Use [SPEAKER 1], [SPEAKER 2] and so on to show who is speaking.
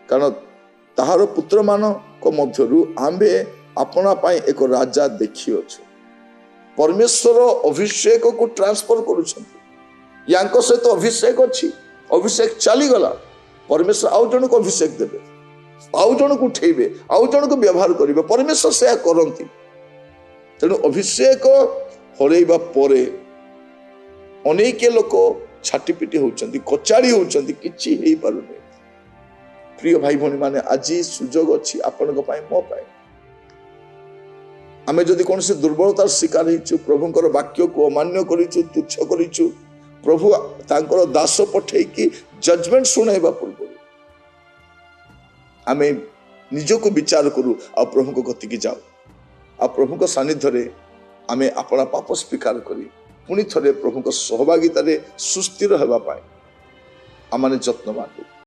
[SPEAKER 1] कारण ताहार पुत्र मानक मध्यरु आम्भे अपना पाई एक राजा देखी अच्छु परमेश्वर अभिषेक को ट्रांसफर करुछंती यांको सहित अभिषेक अच्छी अभिषेक चली गला परमेश्वर आउ जन को अभिषेक देबे आउ जन को उठेबे आउ जन को व्यवहार करिवे परमेश्वर से करंती तेणु अभिषेक हरैबा परे अनेक लोक छाटीपिटी होउचंती कचाड़ी होउचंती किछि हेई पारुने प्रिय भाई भौणी माने आज सुजोग अच्छी आपन पाई मो पाई आमे जदि कौन से दुर्बलतार शिकार होइछु प्रभुंकर वाक्य को अमान्य करिछु तुच्छ करिछु प्रभु तांकर दास पठे कि जजमेंट सुनाइबा पूर्व आमे निजको विचार करू आ प्रभु को गति की जाऊ आ प्रभु को सानिध्य रे आमे अपना पाप स्वीकार करी पुणी थरे प्रभु को सहभागिता रे सुस्थिर हेबा पाए आमाने यत्नवान